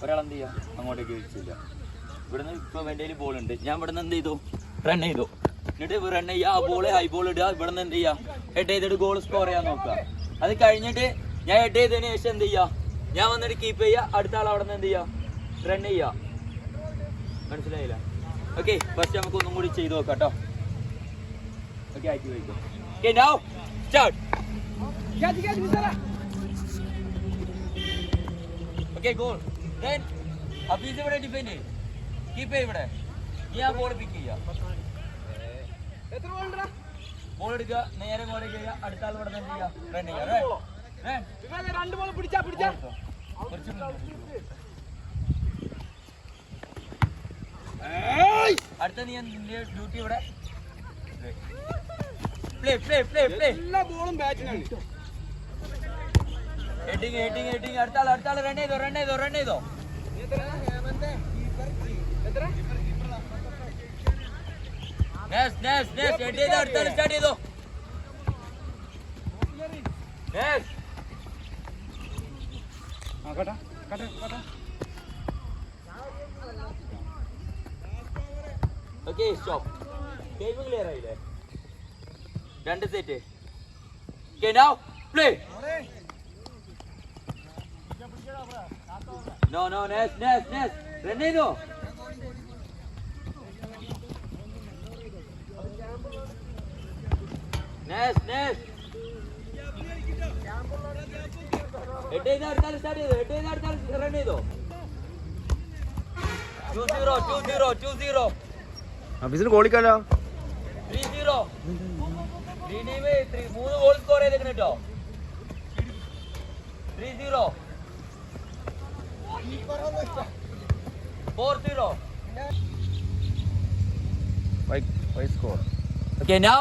ഒരാളെന്ത് ചെയ്യാം അങ്ങോട്ടേക്ക് വിളിച്ചില്ല. ഇവിടുന്ന് ഇപ്പോൾ എൻ്റെ കയ്യിൽ ബോൾ ഉണ്ട്. ഞാൻ ഇവിടുന്ന് എന്ത് ചെയ്തു? റൺ ചെയ്തു. എന്നിട്ട് റൺ ചെയ്യുക, ആ ബോൾ ഹൈ ബോൾ ഇടുക, ഇവിടുന്ന് എന്ത് ചെയ്യുക? ഹെഡ് ചെയ്തിട്ട് ഗോൾ സ്കോർ ചെയ്യാൻ നോക്കുക. അത് കഴിഞ്ഞിട്ട് ഞാൻ ഹെഡ് ചെയ്തതിന് ശേഷം എന്ത് ചെയ്യുക? ഞാൻ വന്നിട്ട് കീപ്പ് ചെയ്യുക, അടുത്ത ആൾ അവിടെ നിന്ന് എന്ത് ചെയ്യുക? റൺ ചെയ്യുക. മനസ്സിലായില്ല? ഓക്കെ, ഫസ്റ്റ് നമുക്ക് ഒന്നും കൂടി ചെയ്ത് നോക്കാം കേട്ടോ. ഓക്കെ, ആക്കി വയ്ക്കും. Okay, now start. Okay, goal. Then Afees ഇവിടെ ഡിഫെൻഡ് ചെയ്യും, കീപ്പ് ചെയ്യും ഇവിടെ. ഞാൻ ബോൾ പിക്ക് ചെയ്യാം, ബോൾ എടുക്കുക, നേരെ ബോൾ ചെയ്യുക, അടുത്ത ആൾ ഇവിടെ നിന്ന് ചെയ്യുക, റൺ ചെയ്യുക. അടുത്ത നീ നിന്റെ ഡ്യൂട്ടി ഇവിടെ പ്ലേ പ്ലേ പ്ലേ പ്ലേ. എല്ലാ ബോളും ബാറ്റിനാണ്. Heading heading heading. അടുത്ത ആൾ റൺ ചെയ്തോ റൺ ചെയ്തോ റൺ ചെയ്തോ. അടുത്ത ആൾ സ്റ്റാർട്ട് ചെയ്തോ. Okay, stop. ഗെയിം ക്ലിയർ ആയില്ലേ? 2 set. Okay, now play. No no, next run ചെയ്തോ. നെക്സ്റ്റ് ഹെഡ് ചെയ്ത് അടുത്താൽ സ്റ്റാർട്ട് ചെയ്തോ, ഹെഡ് ചെയ്ത് അടുത്താൽ റൺ ചെയ്തോ. 2-0 അഫീസിന് ഗോളിക്കാലോ. 3-0. 3 ഗോൾ സ്കോർ ചെയ്തേക്കണ കേട്ടോ. 3-0. 4-0. സ്കോർ. ഓക്കെ, നൗ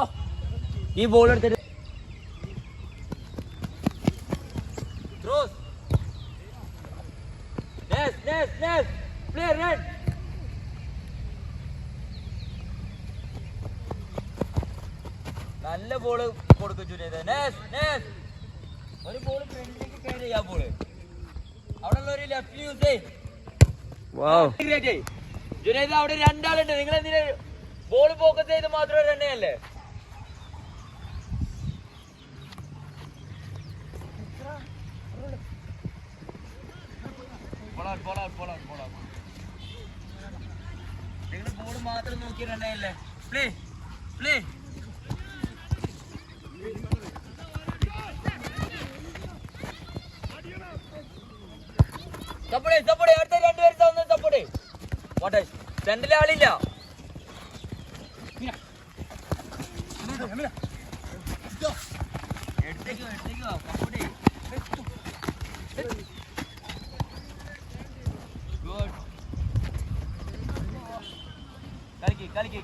ഈ ബോൾ എടുത്തിട്ട് ത്രോസ്. Next play run. നല്ല ബോള് കൊടുക്കും ജുനൈദ്. ഒരു ബോൾ ഫ്രണ്ടിലേക്ക് ക്ലിയർ ചെയ്യാ. ബോള് അവിടെ ഉള്ള ഒരു ലെഫ്റ്റ് യൂസ് ചെയ്. ജുനൈദ്, അവിടെ 2 ആളുണ്ട്. നിങ്ങൾ എന്തിനാ ബോൾ ഫോക്കസ് ചെയ്ത് മാത്രമേ റൺ ചെയ്യല്ലേ? നിങ്ങൾ ബോൾ മാത്രം നോക്കി റൺ ചെയ്യല്ലേ? Play play. സപ്പോർട്ട് അടുത്ത 2 പേര് സപ്പോർട്ട്. വാട്ടെ സെന്ററിൽ ആളില്ല. എടുത്തേക്കോ സപ്പോർട്ട്. ഗുഡ്. കളിക്ക്.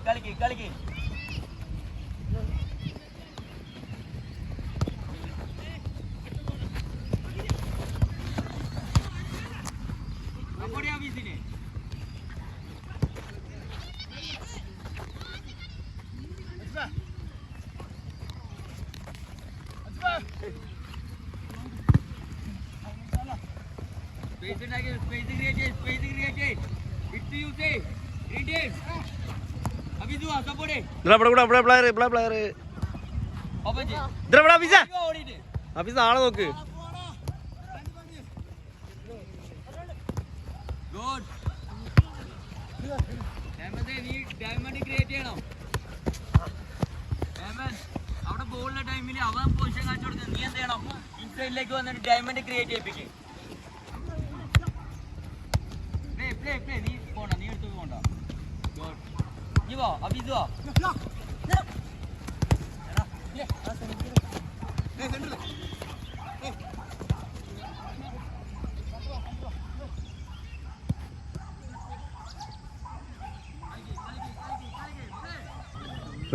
ആളെ നോക്ക്. അവിടെ ബോളിന്റെ ടൈമിൽ അവൻ പൊസിഷൻ കാണിച്ചു കൊടുത്ത് നീ എന്ത് ചെയ്യണം? ഇൻസൈഡിലേക്ക് വന്നിട്ട് ഡയമണ്ട് ക്രിയേറ്റ് ചെയ്യിപ്പിക്കും. നീ പോണ്ട, നീ എടുത്തു പോണ്ട. നീ വാ അഭിജു വാ.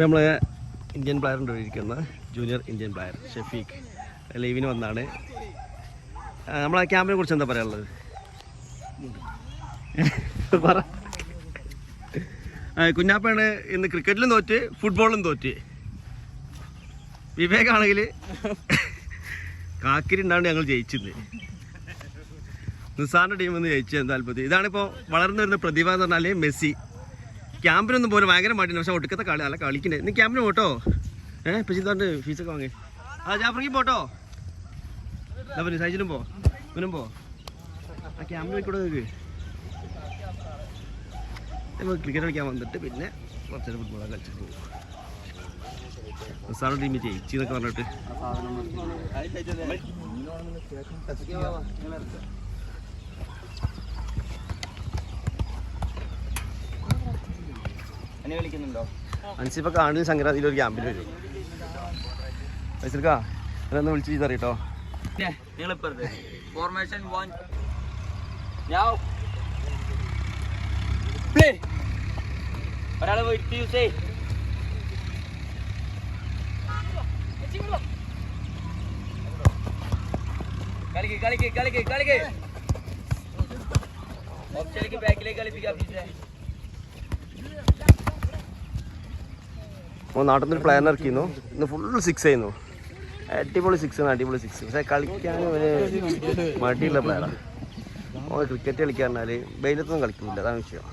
നമ്മളെ ഇന്ത്യൻ പ്ലെയർ ഉണ്ട് ഇരിക്കുന്ന ജൂനിയർ ഇന്ത്യൻ പ്ലെയർ ഷെഫീഖ് ലീവിന് വന്നാണ്. നമ്മളെ ക്യാമ്പിനെ കുറിച്ച് എന്താ പറയാനുള്ളത്? പറ. കുഞ്ഞാപ്പയാണ് ഇന്ന് ക്രിക്കറ്റിലും തോറ്റ് ഫുട്ബോളിലും തോറ്റ്. വിവേകാണെങ്കിൽ കാക്കിരി ഉണ്ടാണ്ട് ഞങ്ങൾ ജയിച്ചിരുന്നു. നിസാറിൻ്റെ ടീം ഒന്ന് ജയിച്ചു എന്താ അത്ഭുതം. ഇതാണിപ്പോൾ വളർന്നു വരുന്ന പ്രതിഭ എന്ന് പറഞ്ഞാൽ മെസ്സി. ക്യാമ്പിനൊന്നും പോലെ ഭയങ്കര മാറ്റില്ല, പക്ഷെ ഒടുക്കത്തെ കളി നല്ല കളിക്കണ്ടേ. നീ ക്യാമ്പിന് പോട്ടോ, പ്രസിദ്ധാണ്ട് ഫീസൊക്കെ വാങ്ങി. ജാഫ്രിക്ക് പോട്ടോ, പിന്നെ സൈജിനും പോ, ഇവനും പോ. ആ ക്യാമ്പിന് പോയിക്കൂടെ നിങ്ങൾക്ക്. നമ്മൾ ക്രിക്കറ്റ് കളിക്കാൻ വന്നിട്ട് പിന്നെ കുറച്ചേരം ഫുട്ബോളൊക്കെ കളിച്ചിട്ട് പോകും. നിസാറിൻ്റെ ടീം ജയിച്ചു എന്നൊക്കെ പറഞ്ഞിട്ട് കളിക്കുന്നുണ്ടോ? അൻസിപ്പൊക്കെ ആണ്ടിൽ സംക്രാന്തിയിൽ ഒരു ക്യാമ്പിൽ വരും. പൈസക്കാ എന്നെ വിളിച്ച് ചെയ്തറിയട്ടോ. Formation 1 now play. ഒരാളെ വെയിറ്റ് യൂസ് ചെയ്. കളിക്ക് കളിക്ക് കളിക്ക് കളിക്ക്. ഓപ്ഷനിലേക്ക് ബാക്കിലേക്ക് കളിപ്പിക്കാം. നാട്ടിൽ നിന്ന് ഒരു പ്ലാൻ ഇറക്കിയിരുന്നു, ഇന്ന് ഫുൾ 6 ആയിരുന്നു. അടിപൊളി 6 ആണ്, അടിപൊളി 6. പക്ഷേ കളിക്കാൻ ഒരു മടിയുള്ള പ്ലെയറാണ്. ക്രിക്കറ്റ് കളിക്കാൻ പറഞ്ഞാൽ വെയിലത്തൊന്നും കളിക്കുന്നില്ല, അതാണ് വിഷയം.